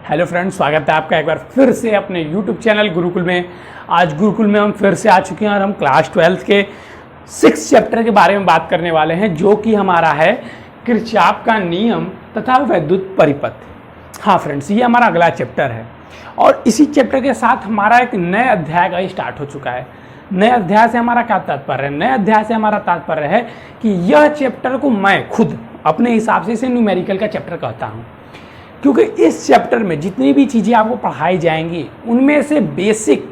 Hello friends, स्वागत है आपका एक बार फिर से अपने यूट्यूब चैनल गुरुकुल में। आज गुरुकुल में हम फिर से आ चुके हैं और हम क्लास 12 के 6 चैप्टर के बारे में बात करने वाले हैं, जो कि हमारा है किरचॉफ का नियम तथा वैद्युत परिपथ। हाँ फ्रेंड्स, ये हमारा अगला चैप्टर है और इसी चैप्टर के साथ हमारा एक नए अध्याय का स्टार्ट हो चुका है। नए अध्याय से हमारा क्या तात्पर्य है? नए अध्याय से हमारा तात्पर्य है कि यह चैप्टर को मैं खुद अपने हिसाब से इसे न्यूमेरिकल का चैप्टर कहता हूँ, क्योंकि इस चैप्टर में जितनी भी चीज़ें आपको पढ़ाई जाएंगी उनमें से बेसिक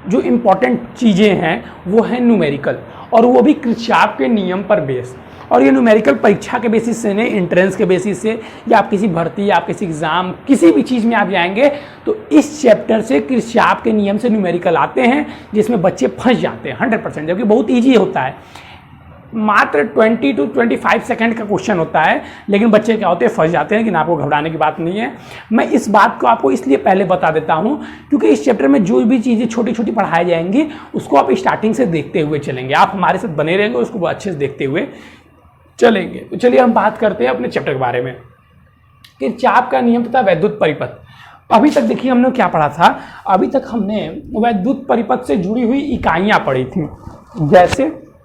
जो इम्पोर्टेंट चीज़ें हैं वो है न्यूमेरिकल, और वो भी किरचॉफ के नियम पर बेस। और ये न्यूमेरिकल परीक्षा के बेसिस से नहीं, एंट्रेंस के बेसिस से, या आप किसी भर्ती या आप किसी एग्ज़ाम किसी भी चीज़ में आप जाएंगे तो इस चैप्टर से किरचॉफ के नियम से न्यूमेरिकल आते हैं, जिसमें बच्चे फंस जाते हैं 100%, जबकि बहुत ईजी होता है। मात्र 20 to 25 सेकंड का क्वेश्चन होता है, लेकिन बच्चे क्या होते हैं, फंस जाते हैं। लेकिन आपको घबराने की बात नहीं है। मैं इस बात को आपको इसलिए पहले बता देता हूं क्योंकि इस चैप्टर में जो भी चीज़ें छोटी छोटी पढ़ाई जाएंगी उसको आप स्टार्टिंग से देखते हुए चलेंगे। आप हमारे साथ बने रहेंगे, उसको अच्छे से देखते हुए चलेंगे। तो चलिए हम बात करते हैं अपने चैप्टर के बारे में, किरचॉफ का नियम तथा वैद्युत परिपथ। अभी तक देखिए हमने क्या पढ़ा था। अभी तक हमने वैद्युत परिपथ से जुड़ी हुई इकाइयाँ पढ़ी थी,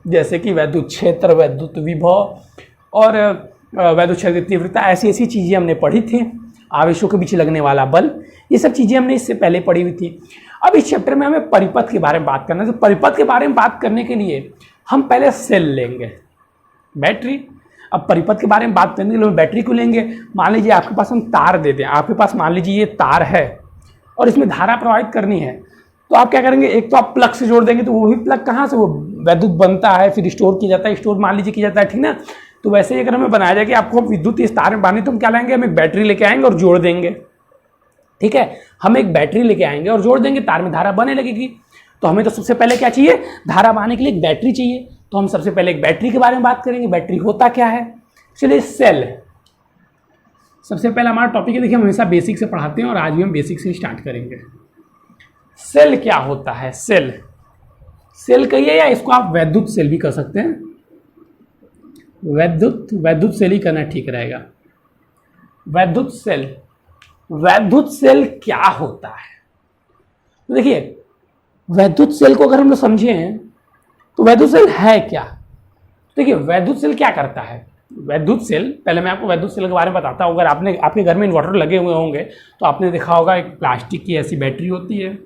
जैसे कि वैद्युत क्षेत्र, वैद्युत विभव और वैद्युत क्षेत्र की तीव्रता, ऐसी ऐसी चीज़ें हमने पढ़ी थी। आवेशों के बीच लगने वाला बल, ये सब चीज़ें हमने इससे पहले पढ़ी हुई थी। अब इस चैप्टर में हमें परिपथ के बारे में बात करना है। तो परिपथ के बारे में बात करने के लिए हम पहले सेल लेंगे, बैटरी। अब परिपथ के बारे में बात करने के लिए बैटरी को लेंगे। मान लीजिए आपके पास हम तार दे दें, आपके पास मान लीजिए ये तार है और इसमें धारा प्रवाहित करनी है, तो आप क्या करेंगे, एक तो आप प्लग से जोड़ देंगे, तो वो भी प्लग कहाँ से, वो वैद्युत बनता है, फिर स्टोर किया जाता है, स्टोर मान लीजिए किया जाता है, ठीक ना। तो वैसे ही अगर हमें बनाया जाए कि आपको विद्युत इस तार में बांधनी, तो हम क्या लाएंगे, हम एक बैटरी लेके आएंगे और जोड़ देंगे। ठीक है, हम एक बैटरी लेके आएंगे और जोड़ देंगे, तार में धारा बने लगेगी। तो हमें तो सबसे पहले क्या चाहिए, धारा बहाने के लिए एक बैटरी चाहिए। तो हम सबसे पहले एक बैटरी के बारे में बात करेंगे। बैटरी होता क्या है? चलिए, सेल सबसे पहला हमारा टॉपिक है। देखिए, हम हमेशा बेसिक से पढ़ाते हैं और आज भी हम बेसिक से स्टार्ट करेंगे। सेल क्या होता है? सेल कहिए, या इसको आप वैद्युत सेल भी कर सकते हैं। वैद्युत सेल ही करना ठीक रहेगा। वैद्युत सेल क्या होता है? तो देखिए, वैद्युत सेल को अगर हम लोग समझें तो वैद्युत सेल है क्या। देखिए, वैद्युत सेल क्या करता है। वैद्युत सेल, पहले मैं आपको वैद्युत सेल के बारे में बताता हूँ। अगर आपके घर में इन्वर्टर लगे हुए होंगे तो आपने देखा होगा एक प्लास्टिक की ऐसी बैटरी होती है,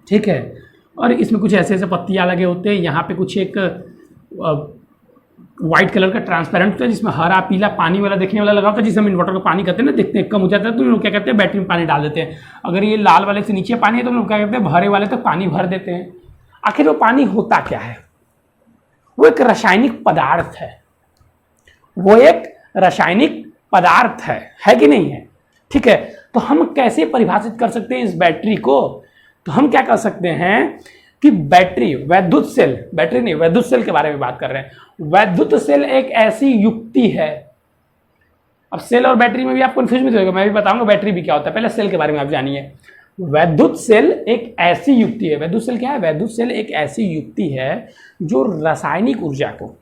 ठीक है, और इसमें कुछ ऐसे ऐसे पत्तियाँ लगे होते हैं। यहाँ पे कुछ एक वाइट कलर का ट्रांसपेरेंट होता है, जिसमें हरा पीला पानी वाला देखने वाला लगा होता है, जिसे हम इन्वर्टर का पानी कहते हैं ना। देखते हैं कम हो जाता है तो हम लोग क्या करते हैं, बैटरी में पानी डाल देते हैं। अगर ये लाल वाले से नीचे पानी है तो हम लोग क्या करते हैं, भरे वाले तक पानी भर देते हैं। आखिर वो पानी होता क्या है? वो एक रासायनिक पदार्थ है। वो एक रासायनिक पदार्थ है कि नहीं है? ठीक है, तो हम कैसे परिभाषित कर सकते हैं इस बैटरी को? तो हम क्या कर सकते हैं कि बैटरी, वैद्युत सेल, बैटरी नहीं, वैद्युत सेल के बारे में बात कर रहे हैं। वैद्युत सेल एक ऐसी युक्ति है। अब सेल और बैटरी में भी आप कंफ्यूज मत होइएगा, मैं भी बताऊंगा बैटरी भी क्या होता है। पहले सेल के बारे में आप जानिए। वैद्युत सेल एक ऐसी युक्ति है। वैद्युत सेल क्या है? वैद्युत सेल एक ऐसी युक्ति है जो रासायनिक ऊर्जा को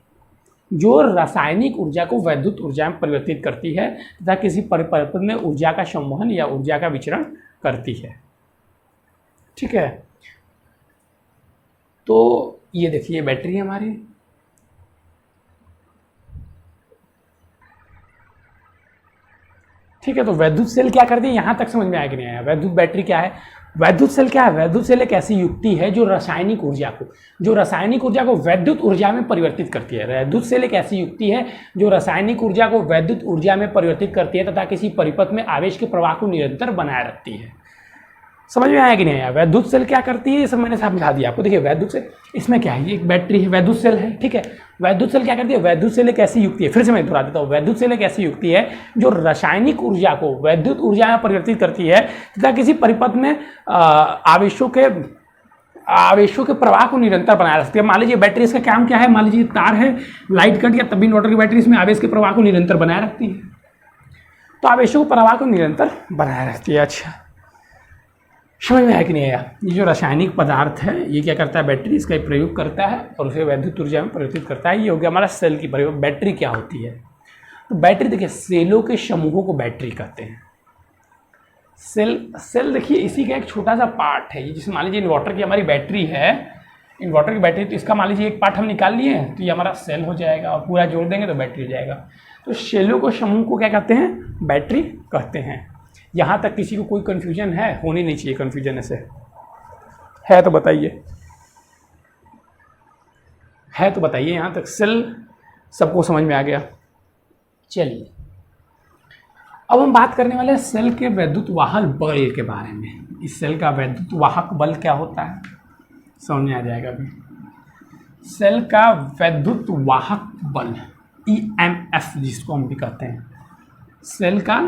वैद्युत ऊर्जा में परिवर्तित करती है तथा किसी परिपथ में ऊर्जा का संवहन या ऊर्जा का विचरण करती है। ठीक है, तो ये देखिए बैटरी है हमारी। ठीक है, तो वैद्युत सेल क्या करती है, यहां तक समझ में आया कि नहीं आया? वैद्युत बैटरी क्या है? वैद्युत सेल क्या है? वैद्युत सेल एक ऐसी युक्ति है जो रासायनिक ऊर्जा को वैद्युत ऊर्जा में परिवर्तित करती है। वैद्युत सेल एक ऐसी युक्ति है जो रासायनिक ऊर्जा को वैद्युत ऊर्जा में परिवर्तित करती है तथा किसी परिपथ में आवेश के प्रवाह को निरंतर बनाए रखती है। समझ में आया कि नहीं आया? वैद्युत सेल क्या करती है, ये सब मैंने समझा दिया आपको। देखिए, वैद्युत सेल, इसमें क्या है, ये एक बैटरी है, वैद्युत सेल है, ठीक है। वैद्युत सेल क्या करती है? वैद्युत सेल एक ऐसी युक्ति है, फिर से मैं दोहरा देता हूँ, वैद्युत सेल एक ऐसी युक्ति है जो रासायनिक ऊर्जा को वैद्युत ऊर्जा में परिवर्तित करती है तथा किसी परिपथ में आवेशों के प्रवाह को निरंतर बनाए रखती है। मान लीजिए बैटरी, इसका काम क्या है, मान लीजिए तार है, लाइट कट या तब भी इन्वर्टर की बैटरी इसमें आवेश के प्रवाह को निरंतर बनाए रखती है। तो आवेशों के प्रवाह को निरंतर बनाए रखती है। अच्छा, समझ में आया कि नहीं आया? ये जो रासायनिक पदार्थ है ये क्या करता है, बैटरी इसका प्रयोग करता है और उसे वैद्युत ऊर्जा में परिवर्तित करता है। ये हो गया हमारा सेल की प्रयोग। बैटरी क्या होती है? तो बैटरी, देखिए, सेलों के समूहों को बैटरी कहते हैं। सेल देखिए इसी का एक छोटा सा पार्ट है। ये जिसमें मान लीजिए इन्वर्टर की हमारी बैटरी है, इन्वर्टर की बैटरी, तो इसका मान लीजिए एक पार्ट हम निकाल लिए तो ये हमारा सेल हो जाएगा और पूरा जोड़ देंगे तो बैटरी हो जाएगा। तो सेलों को समूह को क्या कहते हैं? बैटरी कहते हैं। यहाँ तक किसी को कोई कन्फ्यूजन है? होनी नहीं चाहिए कन्फ्यूजन, ऐसे है तो बताइए, है तो बताइए। यहाँ तक सेल सबको समझ में आ गया। चलिए अब हम बात करने वाले हैं सेल के वैद्युत वाहक बल के बारे में। इस सेल का वैद्युत वाहक बल क्या होता है समझ में आ जाएगा अभी। सेल का वैद्युत वाहक बल EMF जिसको हम भी कहते हैं, सेल का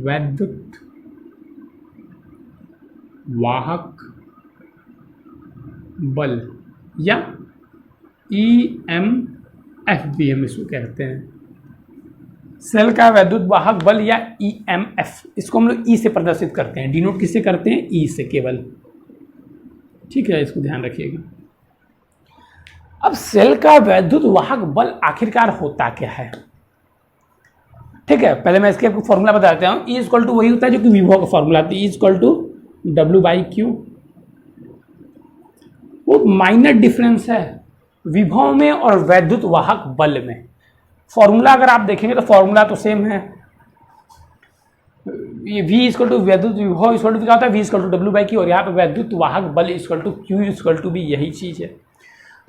वैद्युत वाहक बल या EMF भी हम इसको कहते हैं। सेल का वैद्युत वाहक बल या EMF, इसको हम लोग E से प्रदर्शित करते हैं। डिनोट किससे करते हैं? E से केवल, ठीक है, इसको ध्यान रखिएगा। अब सेल का वैद्युत वाहक बल आखिरकार होता क्या है? ठीक है, पहले मैं इसके फॉर्मूला बताता हूँ। E इक्वल टू वही होता है जो कि विभव का फॉर्मूला था, E इक्वल टू W/Q। वो माइनर डिफरेंस है विभव में और वैद्युत वाहक बल में। फॉर्मूला अगर आप देखेंगे तो फॉर्मूला तो सेम है। ये V इक्वल टू वैद्युत विभव इक्वल टू क्या होता है? V इक्वल टू W/Q, और यहाँ पे वैद्युत वाहक बल equal to Q equal to भी यही चीज है।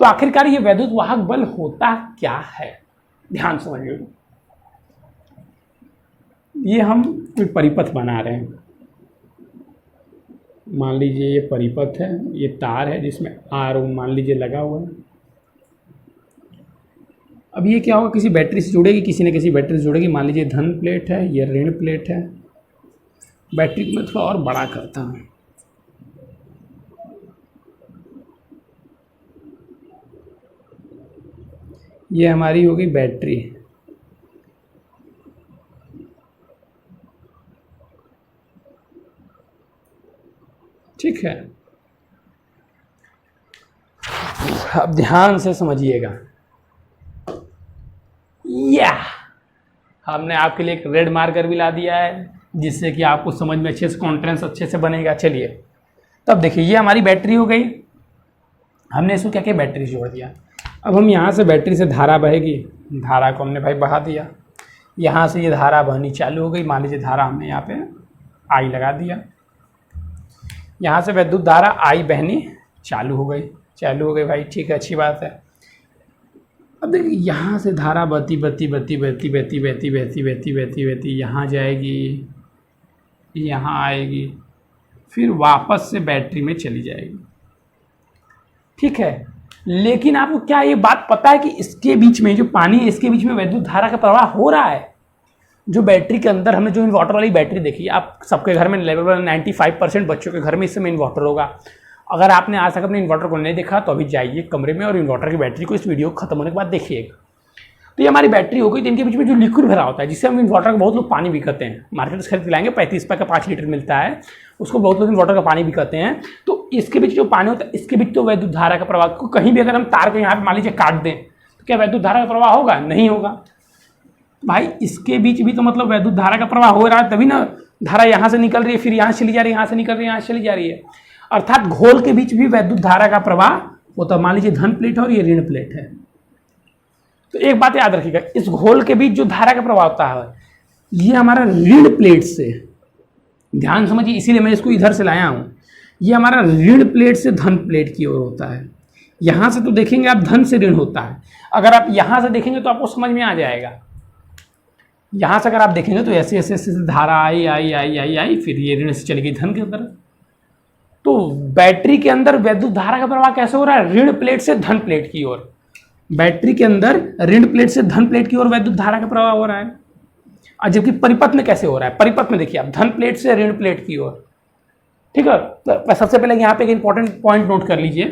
तो आखिरकार ये वैद्युत वाहक बल होता क्या है? ध्यान समझिए। ये हम कोई परिपथ बना रहे हैं, मान लीजिए ये परिपथ है, ये तार है जिसमें R मान लीजिए लगा हुआ है। अब ये क्या होगा? किसी बैटरी से जुड़ेगी, किसी न किसी बैटरी से जुड़ेगी। मान लीजिए धन प्लेट है, ये ऋण प्लेट है। बैटरी को मैं थोड़ा और बड़ा करता हूँ। ये हमारी हो गई बैटरी। ठीक है, अब ध्यान से समझिएगा। या हमने आपके लिए एक रेड मार्कर भी ला दिया है जिससे कि आपको समझ में अच्छे से कॉन्फ्रेंस अच्छे से बनेगा। चलिए तब देखिए, ये हमारी बैटरी हो गई। हमने इसको क्या किया? बैटरी जोड़ दिया। अब हम यहाँ से बैटरी से धारा बहेगी, धारा को हमने भाई बहा दिया। यहाँ से ये धारा बहनी चालू हो गई। मान लीजिए धारा हमने यहाँ पे I लगा दिया। यहाँ से विद्युत धारा I बहनी चालू हो गई भाई, ठीक है, अच्छी बात है। अब देखिए यहाँ से धारा बहती यहाँ जाएगी, यहाँ आएगी, फिर वापस से बैटरी में चली जाएगी। ठीक है, लेकिन आपको क्या ये बात पता है कि इसके बीच में जो पानी है, इसके बीच में विद्युत धारा का प्रवाह हो रहा है? जो बैटरी के अंदर हमने जो इन्वर्टर वाली बैटरी देखी, आप सबके घर में लगभग 95% बच्चों के घर में इस समय इन्वर्टर होगा। अगर आपने आज तक अपने इन्वर्टर को नहीं देखा तो अभी जाइए कमरे में और इन्वर्टर की बैटरी को इस वीडियो खत्म होने के बाद देखिएगा। तो ये हमारी बैटरी हो गई। तो इनके बीच में जो लिक्विड भरा होता है, जिससे हम इन्वर्टर का बहुत लोग पानी भी कहते हैं, मार्केट से खरीद के लाएंगे, 35 रुपये का 5 लीटर मिलता है, उसको बहुत लोग इन्वर्टर का पानी भी कहते हैं। तो इसके बीच जो पानी होता है, इसके बीच तो वैद्युत धारा का प्रवाह को कहीं भी अगर हम तार को यहाँ पे मान लीजिए काट दें तो क्या वैद्युत धारा का प्रवाह होगा? नहीं होगा भाई। इसके बीच भी तो मतलब वैद्युत धारा का प्रवाह हो रहा है, तभी ना धारा यहाँ से निकल रही है, फिर यहाँ चली जा रही है, यहाँ से निकल रही है, यहाँ चली जा रही है। अर्थात घोल के बीच भी वैद्युत धारा का प्रवाह होता है। मान लीजिए धन प्लेट है और ये ऋण प्लेट है। तो एक बात याद रखिएगा, इस घोल के बीच जो धारा का प्रवाह होता है ये हमारा ऋण प्लेट से, ध्यान समझिए, इसीलिए मैं इसको इधर से लाया हूं, ये हमारा ऋण प्लेट से धन प्लेट की ओर होता है। यहां से तो देखेंगे आप धन से ऋण होता है, अगर आप यहां से देखेंगे तो आपको समझ में आ जाएगा। यहां से अगर आप देखेंगे तो ऐसे ऐसे ऐसे धारा आई, फिर ये ऋण से चली गई धन के अंदर। तो बैटरी के अंदर वैद्युत धारा का प्रवाह कैसे हो रहा है? ऋण प्लेट से धन प्लेट की ओर। बैटरी के अंदर ऋण प्लेट से धन प्लेट की ओर वैद्युत धारा का प्रवाह हो रहा है। और जबकि परिपथ में कैसे हो रहा है? परिपथ में देखिए आप, धन प्लेट से ऋण प्लेट की ओर। ठीक है, तो सबसे पहले यहाँ पे एक इंपॉर्टेंट पॉइंट नोट कर लीजिए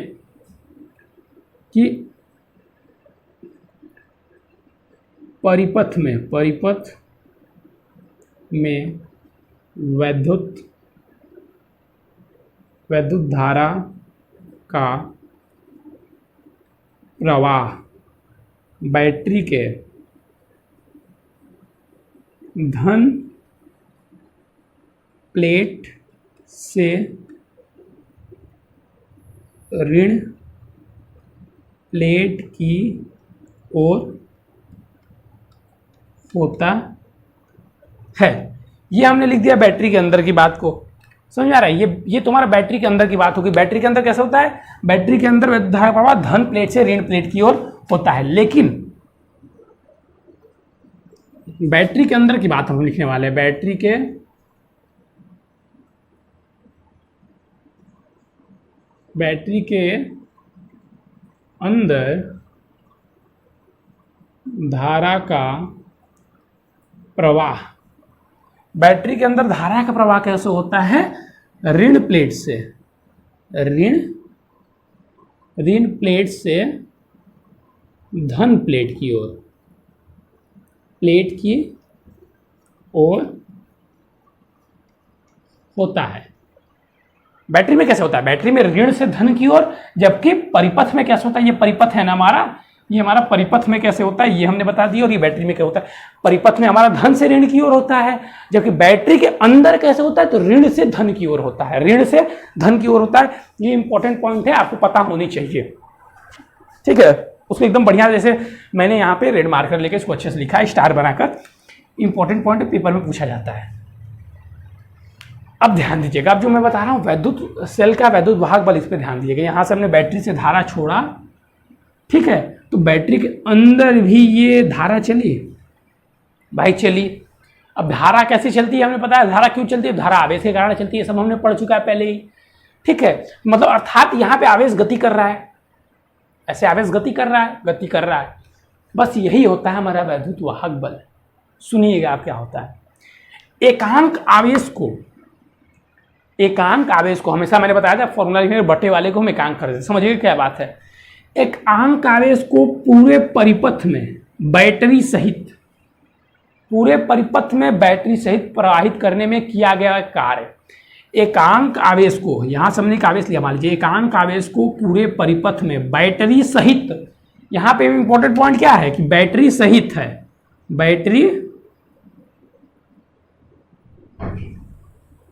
कि परिपथ में वैद्युत धारा का प्रवाह बैटरी के धन प्लेट से ऋण प्लेट की ओर होता है। ये हमने लिख दिया बैटरी के अंदर की बात को, समझ आ रहा है। ये तुम्हारा बैटरी के अंदर की बात होगी। बैटरी के अंदर कैसा होता है, बैटरी के अंदर विद्युत धारा प्रवाह धन प्लेट से ऋण प्लेट की ओर होता है। लेकिन बैटरी के अंदर की बात हम लिखने वाले हैं। बैटरी के अंदर धारा का प्रवाह, बैटरी के अंदर धारा का प्रवाह कैसे होता है, ऋण प्लेट से, ऋण प्लेट से धन प्लेट की ओर होता है। बैटरी में कैसे होता है, बैटरी में ऋण से धन की ओर, जबकि परिपथ में कैसे होता है, ये परिपथ है ना हमारा, ये हमारा परिपथ में कैसे होता है ये हमने बता दिया। और ये बैटरी में क्या होता है, परिपथ में हमारा धन से ऋण की ओर होता है, जबकि बैटरी के अंदर कैसे होता है, तो ऋण से धन की ओर होता है, ऋण से धन की ओर होता है। ये इंपॉर्टेंट पॉइंट है, आपको पता होनी चाहिए, ठीक है। उसको एकदम बढ़िया, जैसे मैंने यहाँ पे रेड मार्कर लेके इसको अच्छे से लिखा है, स्टार बनाकर। इंपॉर्टेंट पॉइंट पेपर में पूछा जाता है। अब ध्यान दीजिएगा, अब जो मैं बता रहा हूँ वैद्युत सेल का वैद्युत वाहक बल, इस पर ध्यान दीजिएगा। यहाँ से हमने बैटरी से धारा छोड़ा, ठीक है, तो बैटरी के अंदर भी ये धारा चली भाई, चली। अब धारा कैसे चलती है हमने पता है, धारा क्यों चलती है, धारा आवेश के कारण चलती है, सब हमने पढ़ चुका है पहले ही, ठीक है। मतलब अर्थात यहाँ पे आवेश गति कर रहा है, ऐसे आवेश गति कर रहा है, बस यही होता है हमारा वैद्युत वाहक बल। सुनिएगा आप क्या होता है। एकांक आवेश को हमेशा मैंने बताया था फॉर्मूला लिखने बटे वाले को हम एकांक कर देते, समझिए क्या बात है। एकांक आवेश को पूरे परिपथ में बैटरी सहित प्रवाहित करने में किया गया कार्य। एकांक आवेश को, यहां से हमने एक आवेश लिया, मान लीजिए एकांक आवेश को पूरे परिपथ में बैटरी सहित, यहां पे इंपॉर्टेंट पॉइंट क्या है कि बैटरी सहित है,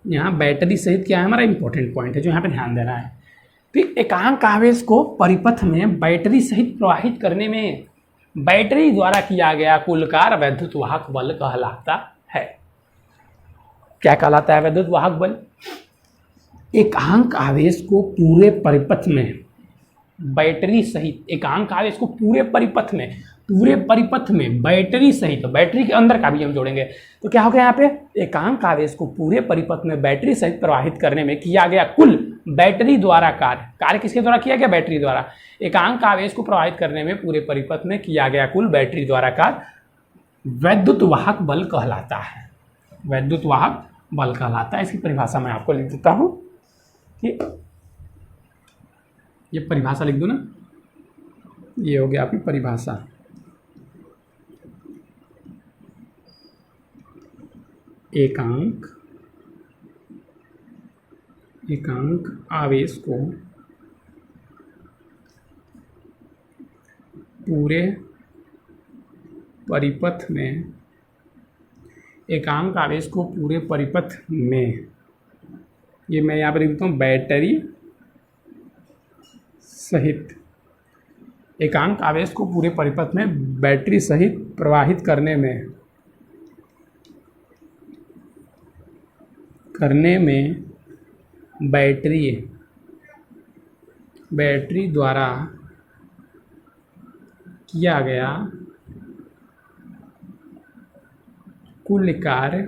यहाँ बैटरी सहित क्या है हमारा इंपॉर्टेंट पॉइंट है जो यहाँ पे ध्यान देना है। तो एकांक आवेश को परिपथ में बैटरी सहित प्रवाहित करने में बैटरी द्वारा किया गया कुल कार्य वैद्युत वाहक बल कहलाता है। क्या कहलाता है वैद्युत वाहक बल? एकांक आवेश को पूरे परिपथ में बैटरी सहित, एकांक आवेश को पूरे परिपथ में बैटरी सहित, बैटरी के अंदर का भी हम जोड़ेंगे तो क्या हो गया यहाँ पे, एकांक आवेश को पूरे परिपथ में बैटरी सहित प्रवाहित करने में किया गया कुल बैटरी द्वारा कार्य किसके द्वारा किया गया, बैटरी द्वारा। एकांक आवेश को प्रवाहित करने में पूरे परिपथ में किया गया कुल बैटरी द्वारा कार्य वैद्युत वाहक बल कहलाता है, वैद्युत वाहक बल कहलाता है। इसकी परिभाषा मैं आपको लिख देता हूँ कि ये परिभाषा लिख दूँ ना, ये हो गया आपकी परिभाषा। एकांक आवेश को पूरे परिपथ में, एकांक आवेश को पूरे परिपथ में, ये मैं यहाँ पर लिख देता हूँ बैटरी सहित, एकांक आवेश को पूरे परिपथ में बैटरी सहित प्रवाहित करने में बैटरी द्वारा किया गया कुल कार्य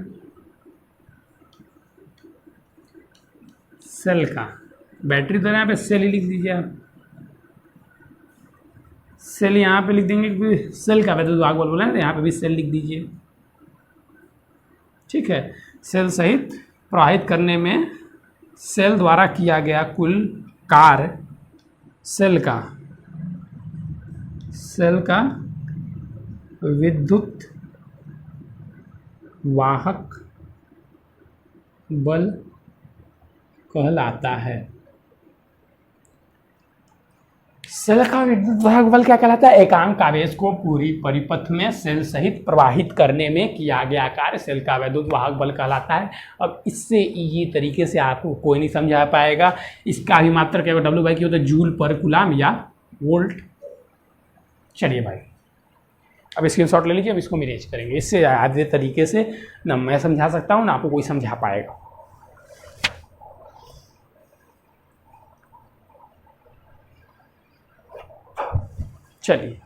सेल का, बैटरी द्वारा यहाँ पे सेल ही लिख दीजिए आप, सेल यहाँ पे लिख देंगे क्योंकि सेल का वैद्युत वाहक बल बोला है, यहाँ पे भी सेल लिख दीजिए, ठीक है। सेल सहित प्रवाहित करने में सेल द्वारा किया गया कुल कार्य सेल का विद्युत वाहक बल कहलाता है। सेल का विद्युत वाहक बल क्या कहलाता है? एकांक आवेश को पूरी परिपथ में सेल सहित प्रवाहित करने में किया गया कार्य सेल का विद्युत वाहक बल कहलाता है। अब इससे इजी तरीके से आपको कोई नहीं समझा पाएगा। इसका भी मात्रा क्या होगा? W/Q होता है जूल पर कूलम या वोल्ट। चलिए भाई, अब स्क्रीनशॉट ले लीजिए, अब इसको इरेज करेंगे। इससे आधे तरीके से ना मैं समझा सकता हूँ ना आपको कोई समझा पाएगा। चलिए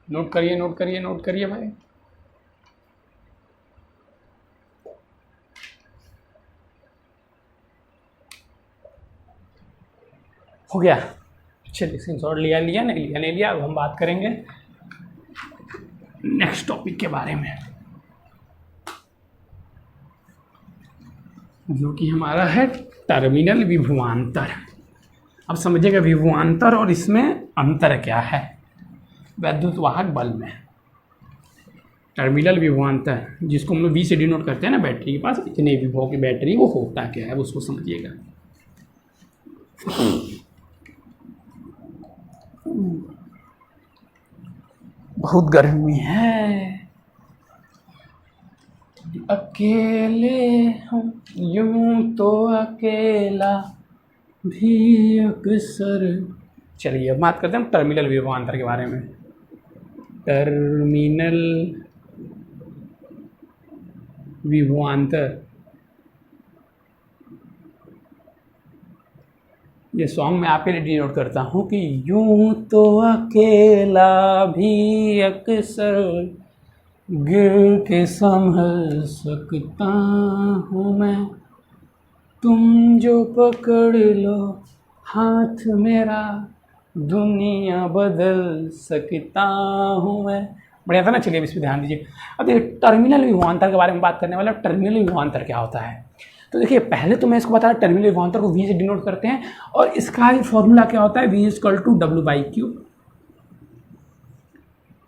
नोट करिए, नोट करिए, नोट करिए भाई। हो गया? चलिए स्क्रीनशॉट लिया नहीं लिया। अब हम बात करेंगे नेक्स्ट टॉपिक के बारे में, जो कि हमारा है टर्मिनल विभवांतर। अब समझिएगा विभवांतर और इसमें अंतर क्या है वैद्युत वाहक बल में। टर्मिनल विभवांतर, जिसको हम लोग V से डिनोट करते हैं ना, बैटरी के पास इतने विभव की बैटरी, वो होता क्या है उसको समझिएगा। बहुत गर्मी है, अकेले हम यूं तो अकेला भी अक्सर। चलिए अब बात करते हैं टर्मिनल विभवांतर के बारे में। टर्मिनल विभवांतर, ये सॉन्ग मैं आपके लिए डिनोट करता हूँ कि यूं तो अकेला भी अक्सर गिर के संभल सकता हूँ मैं, तुम जो पकड़ लो हाथ मेरा दुनिया बदल सकता हूँ मैं। बढ़िया था ना? चलिए अब इस पर ध्यान दीजिए। अब देखिए टर्मिनल विभवांतर के बारे में बात करने वाला। टर्मिनल विभवांतर क्या होता है? तो देखिए पहले तो मैं इसको बताया, टर्मिनल विभवांतर को V से डिनोट करते हैं और इसका ही फॉर्मूला क्या होता है? V = W/Q।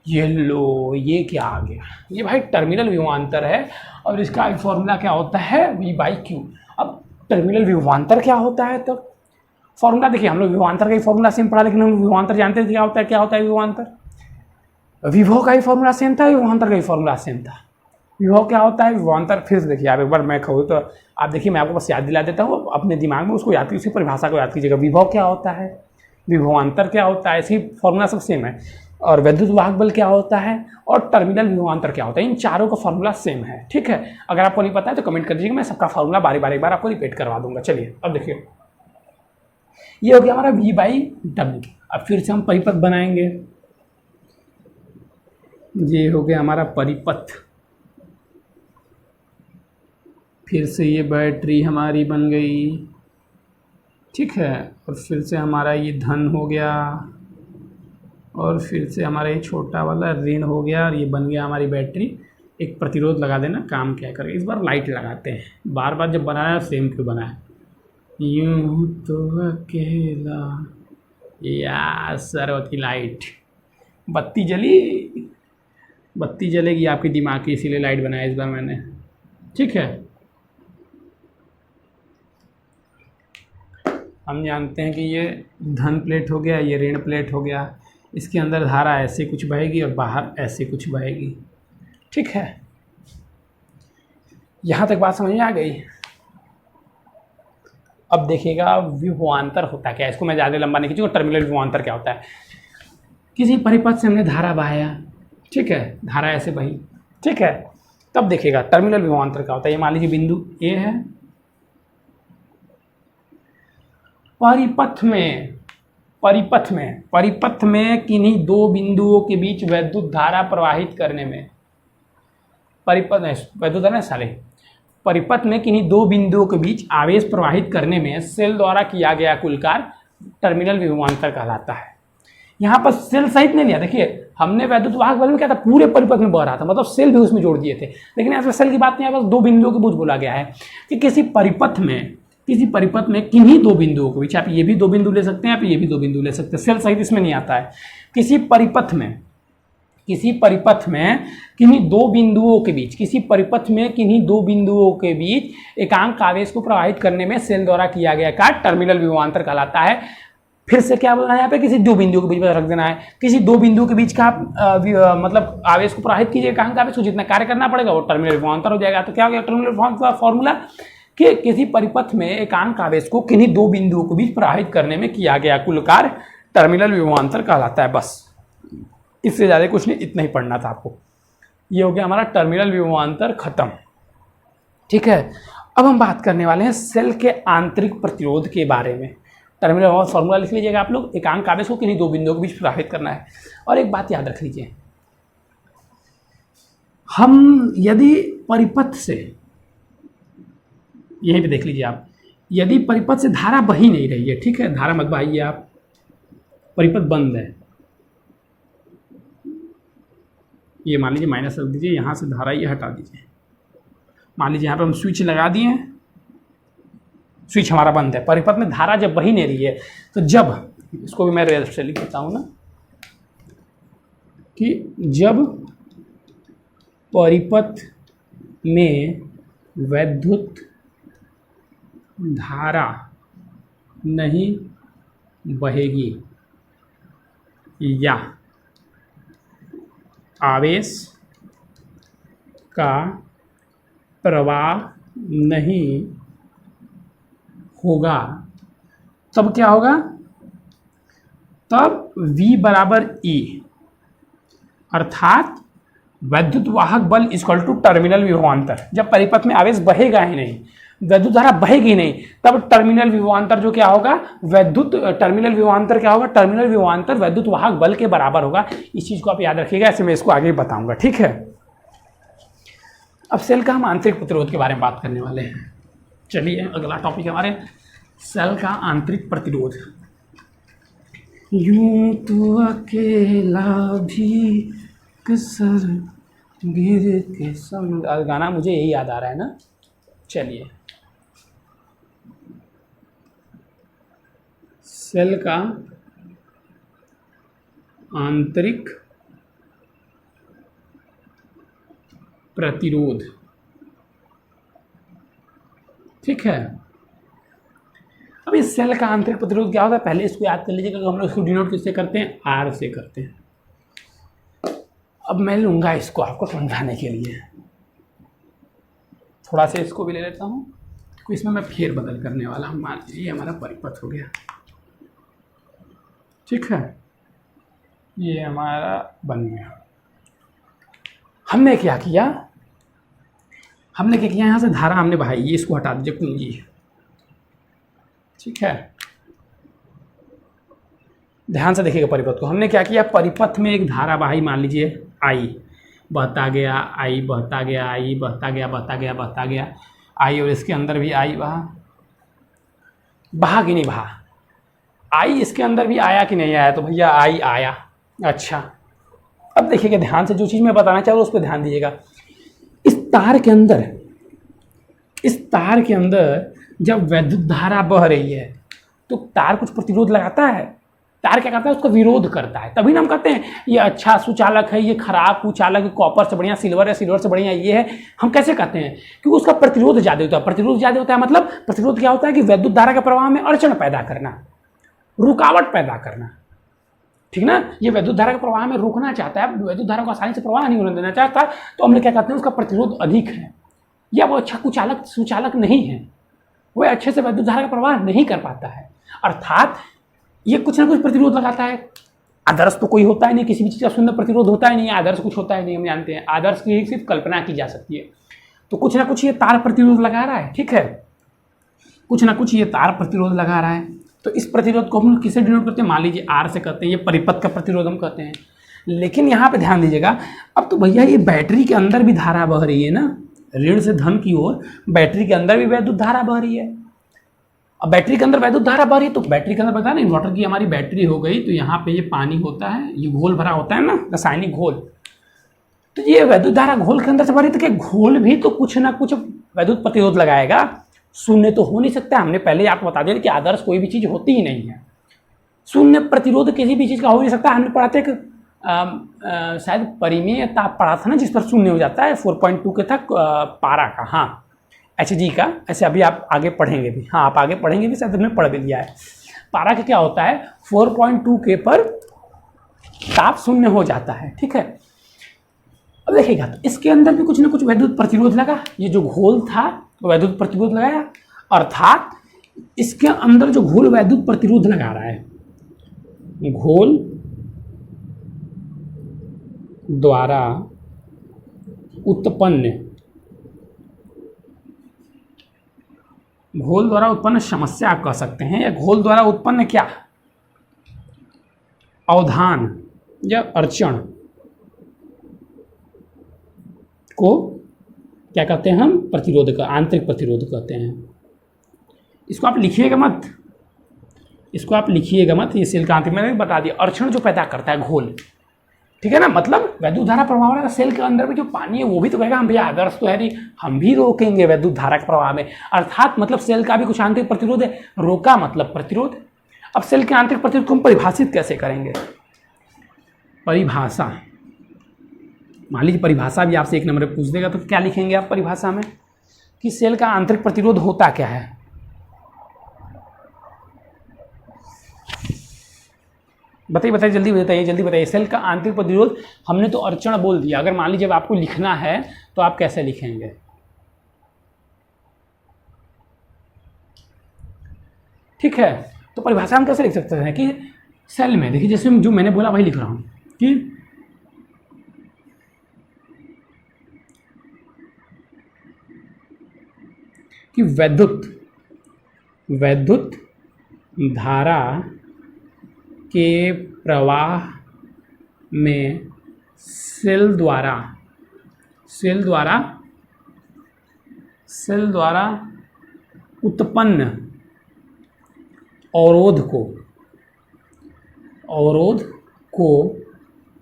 ये लो, ये क्या आ गया? ये भाई टर्मिनल विभवांतर है और इसका ही फॉर्मूला क्या होता है? V/Q। अब टर्मिनल विभवांतर क्या होता है? तब फॉर्मूला देखिए, हम लोग विभवांतर का ही फॉर्मूला सेम पढ़ा, लेकिन हम विभवांतर जानते थे क्या होता है। क्या होता है विभवांतर? विभव का ही फॉर्मूला सेम था, विभवांतर का ही फॉर्मूला सेम था। विभव क्या होता है, विभवांतर फिर से देखिए आप एक बार, मैं कहूँ तो आप देखिए, मैं आपको बस याद दिला देता हूँ, अपने दिमाग में उसको याद कीजिए, उसी परिभाषा को याद कीजिएगा। विभव क्या होता है, विभवांतर क्या होता है, ऐसे ही फॉर्मूला सब सेम है। और विद्युत वाहक बल क्या होता है और टर्मिनल विभवांतर क्या होता है, इन चारों का फॉर्मूला सेम है। ठीक है, अगर आपको नहीं पता है तो कमेंट कर दीजिएगा, मैं सबका फॉर्मूला बारी बारी एक बार आपको रिपीट करवा दूंगा। चलिए अब देखिए, ये हो गया हमारा V/W। अब फिर से हम परिपथ बनाएंगे। ये हो गया हमारा परिपथ, फिर से ये बैटरी हमारी बन गई। ठीक है, और फिर से हमारा ये धन हो गया और फिर से हमारा ये छोटा वाला ऋण हो गया और ये बन गया हमारी बैटरी। एक प्रतिरोध लगा देना, काम क्या करेगा। इस बार लाइट लगाते हैं, बार बार जब बनाया सेम क्यों बनाया। यूं तो अकेला, या सरवती लाइट, बत्ती जली, बत्ती जलेगी आपके दिमाग की, इसीलिए लाइट बनाया इस बार मैंने। ठीक है, हम जानते हैं कि ये धन प्लेट हो गया, ये ऋण प्लेट हो गया। इसके अंदर धारा ऐसे कुछ बहेगी और बाहर ऐसे कुछ बहेगी। ठीक है, यहाँ तक बात समझ में आ गई। अब देखिएगा विभवांतर होता क्या है, इसको मैं ज़्यादा लंबा नहीं खींचूंगा। टर्मिनल विभवांतर क्या होता है, किसी परिपथ से हमने धारा बहाया, ठीक है, धारा ऐसे बही, ठीक है, तब देखिएगा टर्मिनल विभवांतर क्या होता है। ये मान लीजिए बिंदु ए है, परिपथ में किन्हीं दो बिंदुओं के बीच वैद्युत धारा प्रवाहित करने में, परिपथ में किन्हीं दो बिंदुओं के बीच आवेश प्रवाहित करने में सेल द्वारा किया गया कुल कार्य टर्मिनल विभवांतर कहलाता है। यहाँ पर सेल सहित नहीं लिया, देखिए हमने वैद्युत वाहक बल में क्या था, पूरे परिपथ में बह रहा था, मतलब सेल भी उसमें जोड़ दिए थे, लेकिन यहाँ पर सेल की बात नहीं है, बस दो बिंदुओं के बीच बोला गया है कि किसी परिपथ में किन्हीं दो बिंदुओं के बीच, आप ये भी दो बिंदु ले सकते हैं, आप ये भी दो बिंदु ले सकते हैं, सेल सहित इसमें नहीं आता है। किसी परिपथ में किन्हीं दो बिंदुओं के बीच एकांक आवेश को प्रवाहित करने में सेल द्वारा किया गया कार्य टर्मिनल विभवांतर कहलाता है। फिर से क्या बोलना है यहाँ पे, किसी दो बिंदुओं के बीच में रख देना है। किसी दो बिंदुओं के बीच का आप मतलब आवेश को प्रवाहित कीजिए, एकांक आवेश को जितना कार्य करना पड़ेगा वो टर्मिनल विभवांतर हो जाएगा। तो क्या हो गया टर्मिनल विभवांतर का फॉर्मूला, कि किसी परिपथ में एकांक आवेश को किन्हीं दो बिंदुओं के बीच प्रवाहित करने में किया गया कुल कार्य टर्मिनल विभवांतर कहलाता है। बस इससे ज़्यादा कुछ नहीं, इतना ही पढ़ना था आपको। ये हो गया हमारा टर्मिनल विभवांतर खत्म। ठीक है, अब हम बात करने वाले हैं सेल के आंतरिक प्रतिरोध के बारे में। टर्मिनल फॉर्मूला लिख लीजिएगा आप लोग, एकांक आवेश को किन्हीं दो बिंदुओं के बीच प्रवाहित करना है। और एक बात याद रख लीजिए, हम यदि परिपथ से, यहीं पे देख लीजिए आप, यदि परिपथ से धारा बही नहीं रही है, ठीक है, धारा मत बहाइए आप, परिपथ बंद है, ये मान लीजिए माइनस रख दीजिए, यहाँ से धारा ये हटा दीजिए। मान लीजिए यहाँ पे हम स्विच लगा दिए हैं, स्विच हमारा बंद है, परिपथ में धारा जब बही नहीं रही है, तो जब, इसको भी मैं रेड से लिख देता हूँ ना, कि जब परिपथ में वैद्युत धारा नहीं बहेगी या आवेश का प्रवाह नहीं होगा, तब क्या होगा, तब V बराबर E, अर्थात वैद्युत वाहक बल इक्वल टू टर्मिनल विभवांतर। जब परिपथ में आवेश बहेगा ही नहीं, वैद्युत धारा बहेगी नहीं, तब टर्मिनल विभवांतर जो क्या होगा, टर्मिनल विभवांतर क्या होगा, टर्मिनल विभवांतर वैद्युत वाहक बल के बराबर होगा। इस चीज को आप याद रखिएगा, ऐसे मैं इसको आगे बताऊंगा। ठीक है, अब सेल का हम आंतरिक प्रतिरोध के बारे में बात करने वाले हैं। चलिए अगला टॉपिक हमारे सेल का आंतरिक प्रतिरोध। यूं तो अकेला भी कसर गिर के समुद्र, गाना मुझे यही याद आ रहा है ना। चलिए, सेल का आंतरिक प्रतिरोध, ठीक है। अब इस सेल का आंतरिक प्रतिरोध क्या होता है, पहले इसको याद कर लीजिएगा, क्योंकि हम लोग इसको डिनोट किससे करते हैं, आर से करते हैं। अब मैं लूँगा इसको आपको समझाने के लिए, थोड़ा सा इसको भी ले लेता हूँ, तो इसमें मैं फेर बदल करने वाला हूँ। मान लीजिए हमारा परिपथ हो गया, ठीक है, ये हमारा बन गया। हमने क्या किया, यहाँ से धारा हमने बहाई, ये इसको हटा दीजिए, कुंजी, ठीक है। ध्यान से देखिएगा परिपथ को, हमने क्या किया, परिपथ में एक धारा बहाई, मान लीजिए आई, बहता गया, आई बहता गया, आई बहता गया, बहता गया, बहता गया, आई, और इसके अंदर भी आई बहा कि नहीं बहा, आई इसके अंदर भी आया कि नहीं आया, तो भैया आई आया। अच्छा, अब देखिएगा ध्यान से, जो चीज़ मैं बताना चाह रहा हूँ उस पर ध्यान दीजिएगा। इस तार के अंदर जब वैद्युत धारा बह रही है तो तार कुछ प्रतिरोध लगाता है, तार क्या करता है, उसका विरोध करता है। तभी ना हम कहते हैं ये अच्छा सुचालक है, ये खराब कुचालक है, कॉपर से बढ़िया सिल्वर है, सिल्वर से बढ़िया ये है। हम कैसे कहते हैं, क्योंकि उसका प्रतिरोध ज़्यादा होता है। प्रतिरोध ज़्यादा होता है मतलब प्रतिरोध क्या होता है कि वैद्युत धारा के प्रवाह में अड़चन पैदा करना, रुकावट पैदा करना, ठीक ना। ये वैद्युत धारा के प्रवाह में रोकना चाहता है, वैद्युत धारा को आसानी से प्रवाह नहीं होने देना चाहता, तो हम लोग क्या कहते हैं उसका प्रतिरोध अधिक है, या वो अच्छा कुचालक सुचालक नहीं है, वो अच्छे से वैद्युत धारा का प्रवाह नहीं कर पाता है, अर्थात ये कुछ ना कुछ प्रतिरोध लगाता है। आदर्श तो कोई होता ही नहीं, किसी भी चीज़ का शून्य प्रतिरोध होता ही नहीं, आदर्श कुछ होता ही नहीं, हम जानते हैं। आदर्श की सिर्फ कल्पना की जा सकती है, तो कुछ ना कुछ ये तार प्रतिरोध लगा रहा है, ठीक है, कुछ ना कुछ ये तार प्रतिरोध लगा रहा है। तो इस प्रतिरोध को हम लोग किससे डिनोट करते हैं, मान लीजिए आर से करते हैं, ये परिपथ का प्रतिरोध हम कहते हैं। लेकिन यहाँ पे ध्यान दीजिएगा, अब तो भैया ये बैटरी के अंदर भी धारा बह रही है ना, ऋण से धन की ओर बैटरी के अंदर भी वैद्युत धारा बह रही है। अब बैटरी के अंदर वैद्युत धारा बह रही है, तो बैटरी के अंदर पता है ना, इन्वर्टर की हमारी बैटरी हो गई, तो यहाँ पे ये पानी होता है, ये घोल भरा होता है ना, रासायनिक घोल, तो ये वैद्युत धारा घोल के अंदर से भरी, तो क्या घोल भी तो कुछ ना कुछ वैद्युत प्रतिरोध लगाएगा, शून्य तो हो नहीं सकता। हमने पहले आपको बता दिया कि आदर्श कोई भी चीज़ होती ही नहीं है, शून्य प्रतिरोध किसी भी चीज़ का हो नहीं सकता। हमने पढ़ा था कि शायद परिमेय ताप पढ़ा था ना, जिस पर शून्य हो जाता है, 4.2 के तक पारा का, हाँ HG का, ऐसे अभी आप आगे पढ़ेंगे भी, हाँ आप आगे पढ़ेंगे भी, शायद हमने पढ़ भी लिया है। पारा का क्या होता है 4.2 K पर ताप शून्य हो जाता है। ठीक है, अब देखिएगा तो इसके अंदर भी कुछ ना कुछ वैद्युत प्रतिरोध लगा, ये जो घोल था वो वैद्युत प्रतिरोध लगाया, अर्थात इसके अंदर जो घोल वैद्युत प्रतिरोध लगा रहा है, घोल द्वारा उत्पन्न समस्या आप कह सकते हैं, या घोल द्वारा उत्पन्न क्या अवधान या अड़चन को क्या कहते हैं हम, प्रतिरोध का आंतरिक प्रतिरोध कहते हैं। इसको आप लिखिएगा मत, इसको आप लिखिएगा मत, ये सेल का आंतरिक, मैंने बता दिया अड़चन जो पैदा करता है घोल। ठीक है ना, मतलब वैद्युत धारा प्रवाह वाला सेल के अंदर में जो पानी है वो भी तो कहेगा हम भैया आदर्श तो है नहीं, हम भी रोकेंगे वैद्युत धारा के प्रवाह में, अर्थात मतलब सेल का भी कुछ आंतरिक प्रतिरोध है, रोका मतलब प्रतिरोध। अब सेल के आंतरिक प्रतिरोध को हम परिभाषित कैसे करेंगे, परिभाषा, मान लीजिए परिभाषा भी आपसे 1 नंबर पूछ देगा तो क्या लिखेंगे आप परिभाषा में कि सेल का आंतरिक प्रतिरोध होता क्या है। बताइए जल्दी बताइए सेल का आंतरिक प्रतिरोध, हमने तो अड़चन बोल दिया, अगर मान लीजिए आपको लिखना है तो आप कैसे लिखेंगे। ठीक है, तो परिभाषा हम कैसे लिख सकते हैं कि सेल में देखिए जैसे जो मैंने बोला वही लिख रहा हूं कि वैद्युत धारा के प्रवाह में सेल द्वारा उत्पन्न अवरोध को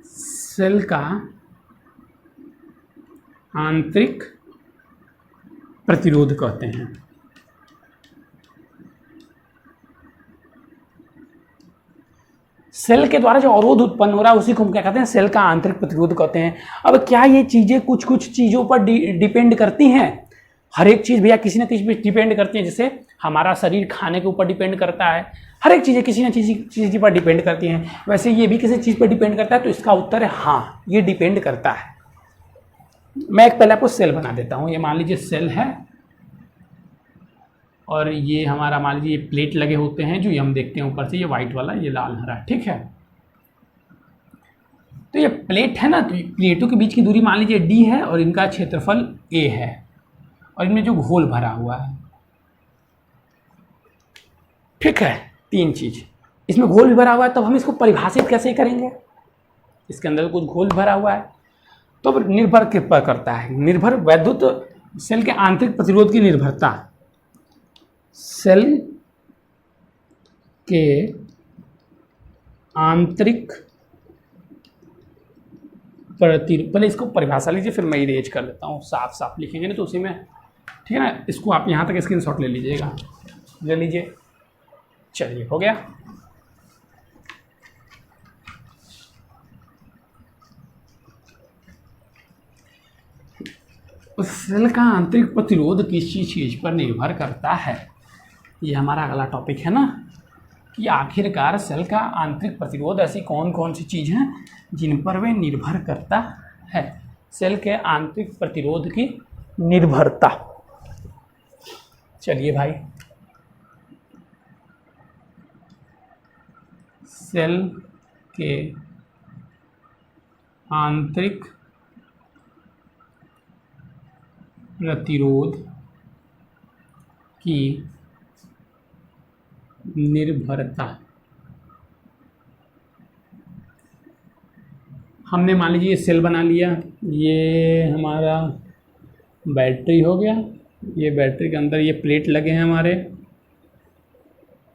सेल का आंतरिक प्रतिरोध कहते हैं। सेल के द्वारा जो अवरोध उत्पन्न हो रहा है उसी को हम क्या कहते हैं, सेल का आंतरिक प्रतिरोध कहते हैं। अब क्या ये चीजें कुछ चीजों पर डिपेंड करती हैं, हर एक चीज भैया किसी न किसी पर डिपेंड करती है, जैसे हमारा शरीर खाने के ऊपर डिपेंड करता है, हर एक चीजें किसी न किसी चीज पर डिपेंड करती हैं, वैसे ये भी किसी चीज पर डिपेंड करता है। तो इसका उत्तर है हाँ, ये डिपेंड करता है। मैं एक पहले आपको सेल बना देता हूं, ये मान लीजिए सेल है और ये हमारा मान लीजिए ये प्लेट लगे होते हैं जो ये हम देखते हैं ऊपर से, ये व्हाइट वाला, ये लाल हरा। ठीक है, तो ये प्लेट है ना, तो प्लेटों के बीच की दूरी मान लीजिए d है और इनका क्षेत्रफल a है और इनमें जो घोल भरा हुआ है, ठीक है, 3 चीज, इसमें घोल भी भरा हुआ है, तब हम इसको परिभाषित कैसे करेंगे, इसके अंदर कुछ घोल भरा हुआ है, तो निर्भर के पर करता है, निर्भर वैद्युत सेल के आंतरिक प्रतिरोध की निर्भरता, सेल के आंतरिक प्रतिरोध, पहले इसको परिभाषा लीजिए फिर मैं इरेज कर लेता हूँ, साफ लिखेंगे ना तो उसी में, ठीक है ना। इसको आप यहाँ तक स्क्रीनशॉट ले लीजिएगा, ले लीजिए, चलिए हो गया। उस सेल का आंतरिक प्रतिरोध किसी चीज पर निर्भर करता है, ये हमारा अगला टॉपिक है ना, कि आखिरकार सेल का आंतरिक प्रतिरोध ऐसी कौन कौन सी चीज़ हैं जिन पर वे निर्भर करता है। सेल के आंतरिक प्रतिरोध की निर्भरता, चलिए भाई, सेल के आंतरिक प्रतिरोध की निर्भरता, हमने मान लीजिए ये सेल बना लिया, ये हमारा बैटरी हो गया, ये बैटरी के अंदर ये प्लेट लगे हैं हमारे,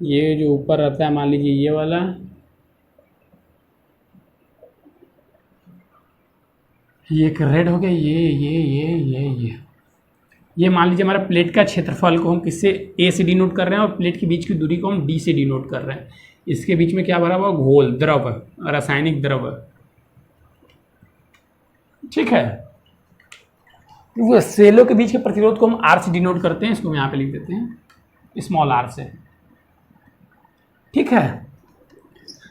ये जो ऊपर रहता है मान लीजिए ये वाला, ये एक रेड हो गया, ये मान लीजिए हमारा प्लेट का क्षेत्रफल को हम किससे a से डिनोट कर रहे हैं और प्लेट के बीच की दूरी को हम d से डिनोट कर रहे हैं। इसके बीच में क्या भरा हुआ, घोल, द्रव, रासायनिक द्रव, ठीक है। वो सेलों के बीच के प्रतिरोध को हम r से डिनोट करते हैं, इसको हम यहाँ पे लिख देते हैं स्मॉल r से। ठीक है।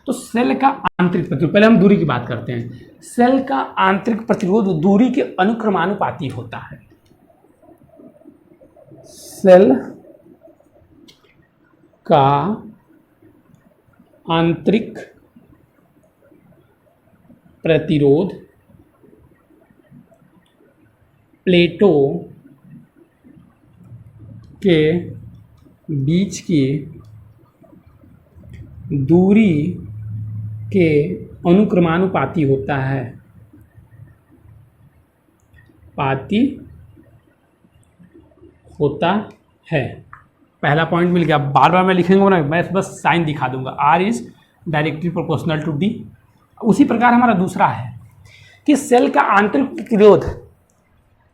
तो सेल का आंतरिक प्रतिरोध, पहले हम दूरी की बात करते हैं। सेल का आंतरिक प्रतिरोध दूरी के अनुक्रमानुपाती होता है। सेल का आंतरिक प्रतिरोध प्लेटों के बीच की दूरी के अनुक्रमानुपाती होता है। पाती होता है। पहला पॉइंट मिल गया। बार बार मैं लिखेंगे ना, मैं बस साइन दिखा दूंगा। R is directly proportional to D. उसी प्रकार हमारा दूसरा है कि सेल का आंतरिक प्रतिरोध,